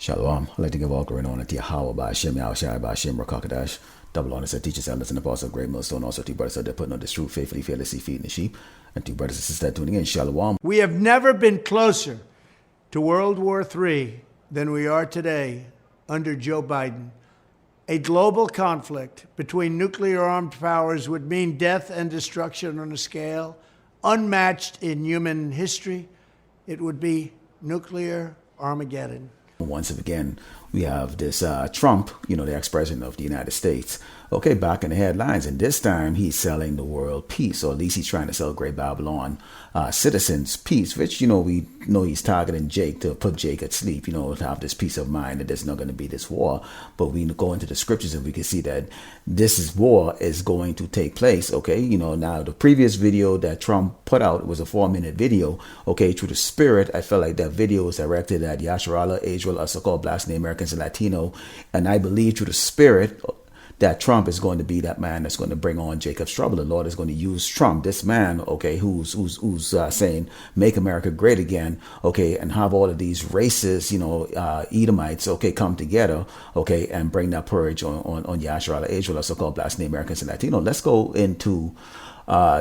Shalom. I'd like to give all glory and honor to Yahweh by Hashem, Yahushai by Hashem, Rakakadash. Double honors that teachers, elders, and apostles of Great Millstone. Also to brothers out there putting on this truth, faithfully, fearlessly feeding the sheep. And to brothers and sisters that tuning in, Shalom. We have never been closer to World War III than we are today under Joe Biden. A global conflict between nuclear armed powers would mean death and destruction on a scale unmatched in human history. It would be nuclear Armageddon. Once again, we have this Trump, the ex-president of the United States, back in the headlines. And this time he's selling the world peace, or at least he's trying to sell Great Babylon citizens peace, which, we know he's targeting Jake to put Jake at sleep, to have this peace of mind that there's not going to be this war. But we go into the scriptures and we can see that war is going to take place. Now the previous video that Trump put out was a 4-minute video. Through the spirit, I felt like that video was directed at Yasharala, Israel, us so-called Blacks, Native Americans, and Latino. And I believe through the spirit that Trump is going to be that man that's going to bring on Jacob's trouble. The Lord is going to use Trump, this man, who's saying, make America great again, and have all of these races, Edomites, come together, and bring that purge on Yasharala, Israel, or so-called Blacks, Native Americans, and Latino. Let's go into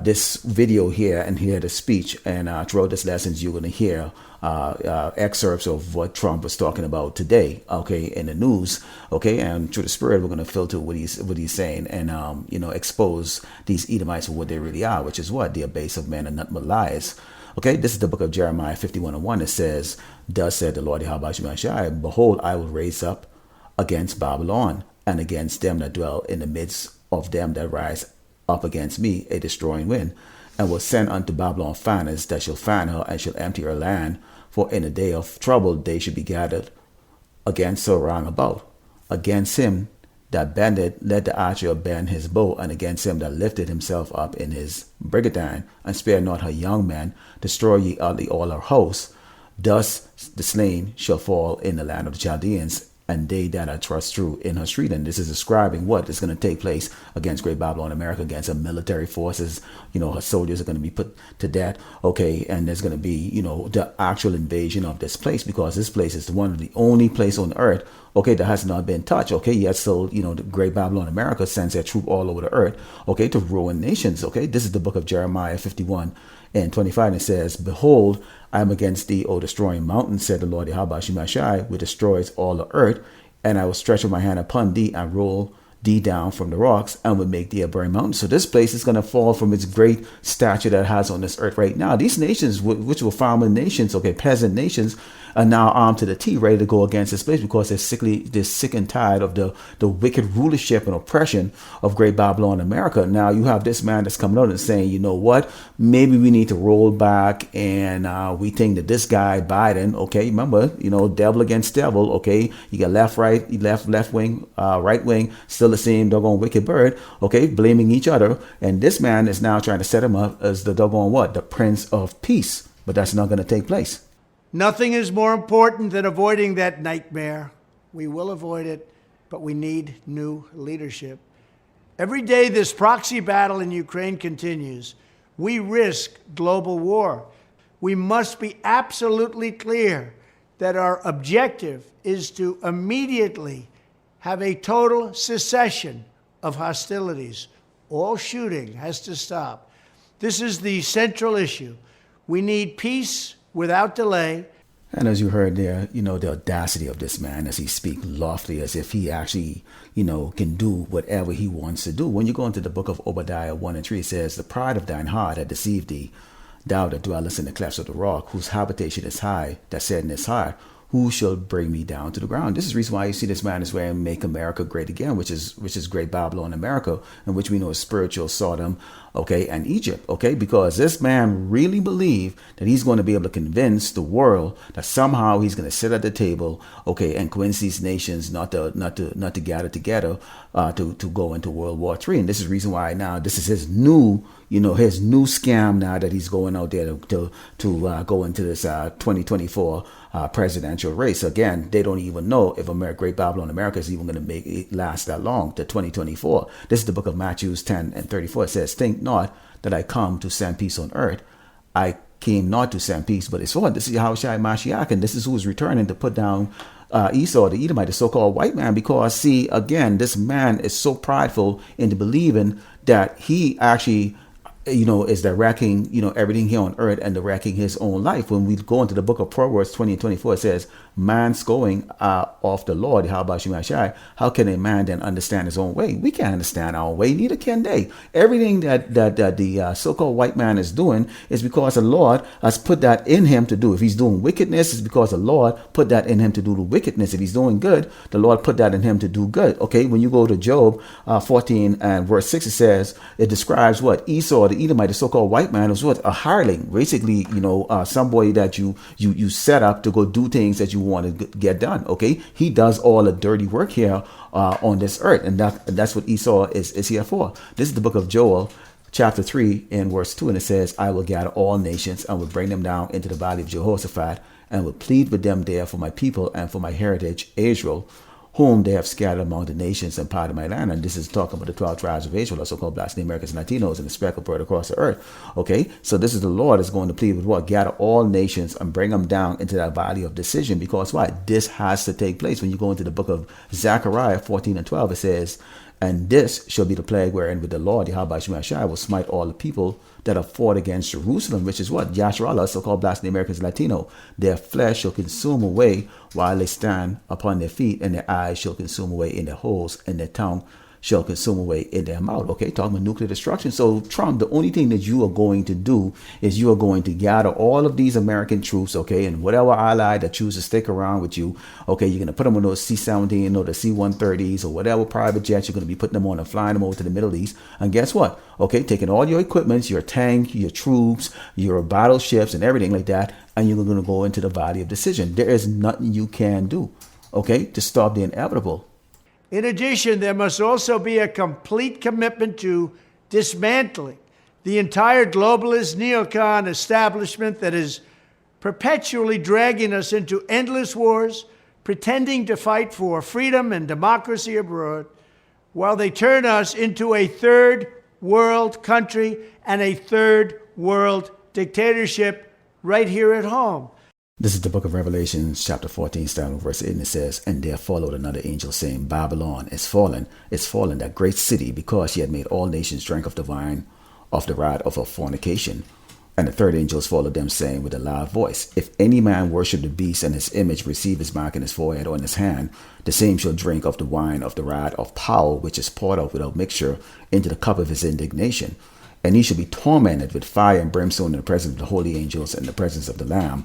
this video here and hear the speech. And throughout this lessons, you're going to hear excerpts of what Trump was talking about today, in the news, and through the spirit, we're going to filter what he's saying and, expose these Edomites for what they really are, which is what? They are base of men and not lies. This is the book of Jeremiah 51:1. It says, thus said the Lord Yahweh, behold, I will raise up against Babylon and against them that dwell in the midst of them that rise up against me a destroying wind, and will send unto Babylon fanners that shall fan her and shall empty her land. For in the day of trouble they should be gathered against her round about. Against him that bended, let the archer bend his bow, and against him that lifted himself up in his brigandine, and spare not her young men, destroy ye utterly all her hosts. Thus the slain shall fall in the land of the Chaldeans, and they that are thrust through in her street. And this is describing what is going to take place against Great Babylon America, against her military forces. Her soldiers are going to be put to death. And there's going to be, the actual invasion of this place, because this place is one of the only place on earth, that has not been touched. Yet still, the Great Babylon America sends their troop all over the earth, to ruin nations. This is the book of Jeremiah 51:25, and it says, behold, I am against thee, O destroying mountain, said the Lord Yahweh Shemashai, which destroys all the earth, and I will stretch out my hand upon thee and roll thee down from the rocks, and will make thee a burning mountain. So this place is going to fall from its great stature that it has on this earth right now. These nations, which were farming nations, peasant nations, are now armed to the teeth, ready to go against this place, because they're sick and tired of the wicked rulership and oppression of Great Babylon America. Now you have this man that's coming out and saying, you know what, maybe we need to roll back, and we think that this guy Biden, remember, devil against devil, you got left wing, right wing, still the same doggone wicked bird, blaming each other, and this man is now trying to set him up as the doggone what? The Prince of Peace. But that's not going to take place. Nothing is more important than avoiding that nightmare. We will avoid it, but we need new leadership. Every day this proxy battle in Ukraine continues, we risk global war. We must be absolutely clear that our objective is to immediately have a total cessation of hostilities. All shooting has to stop. This is the central issue. We need peace without delay. And as you heard there, the audacity of this man as he speaks loftily, as if he actually, can do whatever he wants to do. When you go into the book of Obadiah 1:3, it says, the pride of thine heart hath deceived thee, thou that dwellest in the clefts of the rock, whose habitation is high, that said in his heart, who shall bring me down to the ground? This is the reason why you see this man is wearing Make America Great Again, which is Great Babylon America, and which we know is spiritual Sodom, and Egypt, because this man really believed that he's going to be able to convince the world that somehow he's going to sit at the table, and convince these nations not to gather together to go into World War III. And this is the reason why now this is his new scam now that he's going out there to go into this 2024 presidential race. Again, they don't even know if Great Babylon America is even going to make it last that long to 2024. This is the book of Matthew 10:34. It says, think not that I come to send peace on earth. I came not to send peace, but it's sword. This is Yahushua Mashiach, and this is who is returning to put down Esau, the Edomite, the so-called white man, because see, again, this man is so prideful into believing that he actually is directing, everything here on earth and directing his own life. When we go into the book of Proverbs 20 and 24, it says, man's going off the Lord. How about you, Shai? How can a man then understand his own way? We can't understand our way, neither can they. Everything that the so-called white man is doing is because the Lord has put that in him to do. If he's doing wickedness, it's because the Lord put that in him to do the wickedness. If he's doing good, the Lord put that in him to do good. Okay, when you go to Job 14 and verse 6, it describes what? Esau, the Edomite, the so-called white man, was what? A hireling. Basically, somebody that you set up to go do things that you want to get done. Okay, he does all the dirty work here on this earth, and that's what Esau is here for. This is the book of Joel, chapter 3 and verse 2, and it says, I will gather all nations and will bring them down into the valley of Jehoshaphat, and will plead with them there for my people and for my heritage Israel, whom they have scattered among the nations and part of my land. And this is talking about the 12 tribes of Israel, also called blacks, Americans, Latinos, and the speckled bird across the earth. Okay, so this is the Lord is going to plead with what? Gather all nations and bring them down into that valley of decision. Because why? This has to take place. When you go into the book of Zechariah 14 and 12, it says, and this shall be the plague wherein with the Lord, Yahweh Shai, will smite all the people that have fought against Jerusalem, which is what? Yasharallah, so-called blacks, Americans, Latino. Their flesh shall consume away while they stand upon their feet, and their eyes shall consume away in their holes, and their tongue shall consume away in their mouth. Okay, talking about nuclear destruction. So Trump, the only thing that you are going to do is you are going to gather all of these American troops, okay, and whatever ally that chooses to stick around with you, okay, you're going to put them on those C-17 or the C-130s or whatever private jets. You're going to be putting them on and flying them over to the Middle East. And guess what? Okay, taking all your equipment, your tank, your troops, your battleships and everything like that, and you're going to go into the valley of decision. There is nothing you can do, okay, to stop the inevitable. In addition, there must also be a complete commitment to dismantling the entire globalist neocon establishment that is perpetually dragging us into endless wars, pretending to fight for freedom and democracy abroad, while they turn us into a third world country and a third world dictatorship right here at home. This is the book of Revelation, chapter 14, starting with verse 8, and it says, and there followed another angel saying, Babylon is fallen, that great city, because she had made all nations drink of the wine of the wrath of her fornication. And the third angel followed them, saying with a loud voice, if any man worship the beast and his image, receive his mark in his forehead or in his hand, the same shall drink of the wine of the wrath of power, which is poured out without mixture into the cup of his indignation. And he shall be tormented with fire and brimstone in the presence of the holy angels and in the presence of the Lamb.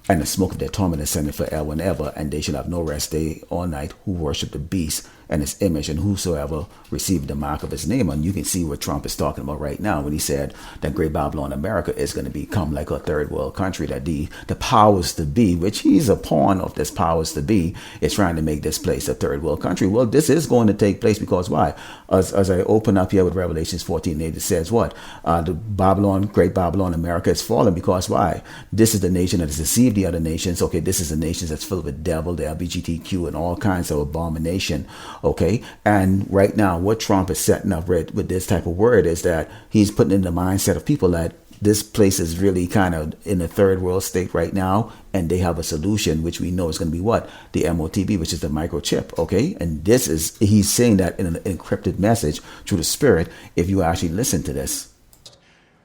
And the smoke of their torment ascended forever and ever, and they shall have no rest day or night who worship the beast and his image, and whosoever received the mark of his name. And you can see what Trump is talking about right now when he said that Great Babylon, America, is going to become like a third world country, that the powers to be, which he's a pawn of this powers to be, is trying to make this place a third world country. Well, this is going to take place because why? As I open up here with Revelations 14:8, it says what? The Great Babylon, America is fallen because why? This is the nation that has deceived the other nations. Okay, this is a nation that's filled with devil, the LGBTQ, and all kinds of abomination. Okay, and right now what Trump is setting up with this type of word is that he's putting in the mindset of people that this place is really kind of in a third world state right now, and they have a solution, which we know is going to be what? The MOTB, which is the microchip. Okay, and this is, he's saying that in an encrypted message through the spirit, if you actually listen to this.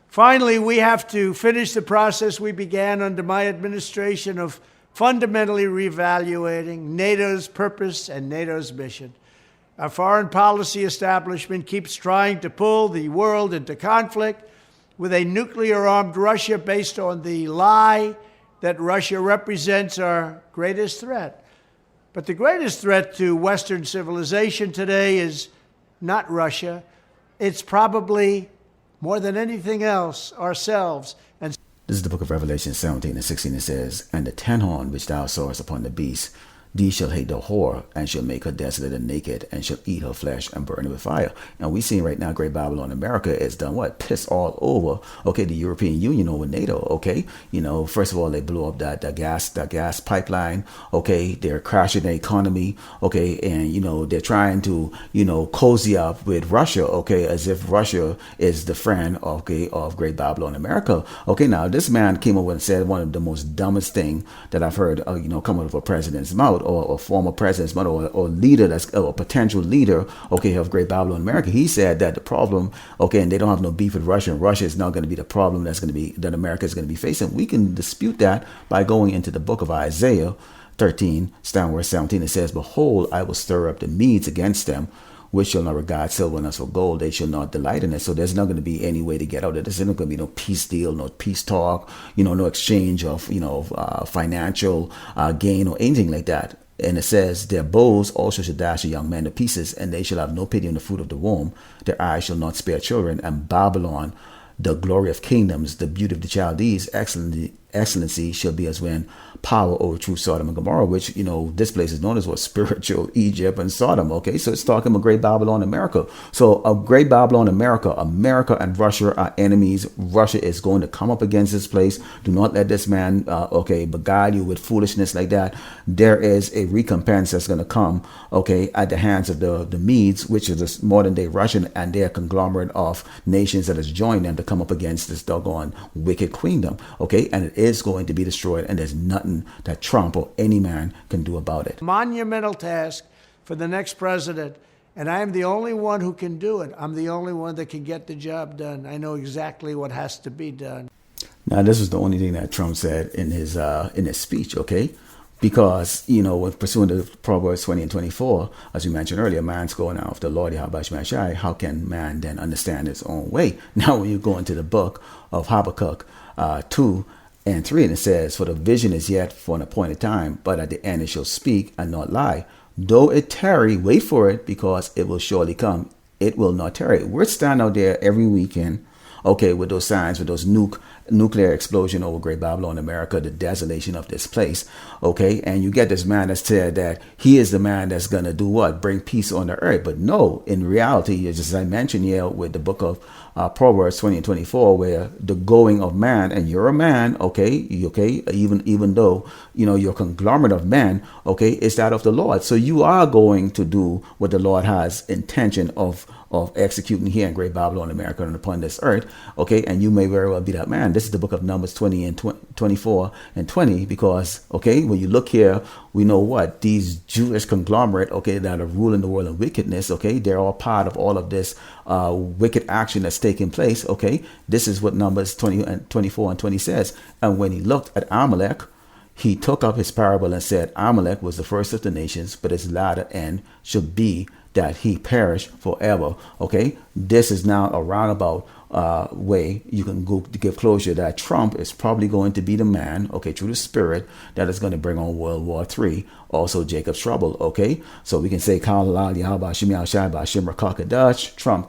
Finally, we have to finish the process we began under my administration of fundamentally reevaluating NATO's purpose and NATO's mission. Our foreign policy establishment keeps trying to pull the world into conflict with a nuclear-armed Russia based on the lie that Russia represents our greatest threat. But the greatest threat to Western civilization today is not Russia. It's probably, more than anything else, ourselves. And this is the book of Revelation 17 and 16. It says, and the 10 horn which thou sawest upon the beast, these shall hate the whore, and shall make her desolate and naked, and shall eat her flesh and burn it with fire. And we see right now, Great Babylon, America is done what? Pissed all over. Okay, the European Union over NATO. Okay, first of all, they blew up that gas pipeline. Okay, they're crashing the economy. Okay, and they're trying to cozy up with Russia. Okay, as if Russia is the friend of Great Babylon, America. Okay, now this man came over and said one of the most dumbest thing that I've heard come out of a president's mouth. about, or former presidents, or leader or potential leader, okay, of Great Babylon America, he said that the problem, okay, and they don't have no beef with Russia, and Russia is not going to be the problem that America is going to be facing. We can dispute that by going into the book of Isaiah 13, starting verse 17. It says, "Behold, I will stir up the Medes against them, which shall not regard silver and us for gold. They shall not delight in it." So there's not going to be any way to get out of this. There's not going to be no peace deal, no peace talk, no exchange of, financial gain or anything like that. And it says, "Their bows also shall dash a young man to pieces, and they shall have no pity on the fruit of the womb. Their eyes shall not spare children. And Babylon, the glory of kingdoms, the beauty of the Chaldees, excellency shall be as when power overthrew Sodom and Gomorrah," which, this place is known as what? Spiritual Egypt and Sodom. Okay, so it's talking about Great Babylon America. So a Great Babylon America and Russia are enemies. Russia is going to come up against this place. Do not let this man, beguile you with foolishness like that. There is a recompense that's going to come, at the hands of the Medes, which is a modern day Russian, and their conglomerate of nations that has joined them to come up against this doggone wicked queendom. And it is going to be destroyed, and there's nothing that Trump or any man can do about it. Monumental task for the next president, and I am the only one who can do it. I'm the only one that can get the job done. I know exactly what has to be done. Now, this was the only thing that Trump said in his speech, because, with pursuing the Proverbs 20 and 24, as we mentioned earlier, man's going after the Lord, how can man then understand his own way? Now, when you go into the book of Habakkuk 2 and 3, and it says, "For the vision is yet for an appointed time, but at the end it shall speak and not lie. Though it tarry, wait for it, because it will surely come. It will not tarry." We're standing out there every weekend, with those signs, with those nuclear explosion over Great Babylon America, the desolation of this place, and you get this man that said that he is the man that's going to do what? Bring peace on the earth. But no, in reality, just as I mentioned here with the book of Proverbs 20 and 24, where the going of man, and you're a man, even though, you're a conglomerate of men, is that of the Lord. So you are going to do what the Lord has intention of executing here in Great Babylon America and upon this earth, and you may very well be that man. This is the book of Numbers 20 and 24 and 20, because, when you look here, we know what? These Jewish conglomerate, that are ruling the world in wickedness, they're all part of all of this wicked action that's taking place, This is what Numbers 20 and 24 and 20 says. "And when he looked at Amalek, he took up his parable and said, Amalek was the first of the nations, but his latter end should be that he perish forever." This is now a roundabout way you can go to give closure that Trump is probably going to be the man, through the Spirit, that is going to bring on World War III, also Jacob's trouble, So we can say, Trump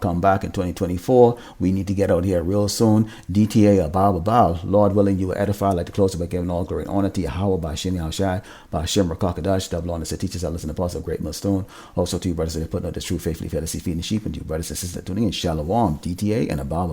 come back in 2024. We need to get out here real soon. DTA, bow. Lord willing, you will edify like the close by giving all glory and honor to Yahweh, by Shem Yahushai, by Shem Rakakadash, double honor to teachers, elders, and apostles of Great Millstone. Also to you brothers that are putting out this true faithfully fed to see feeding the sheep, and to you brothers and sisters that are tuning in, Shalom, DTA, and a bow.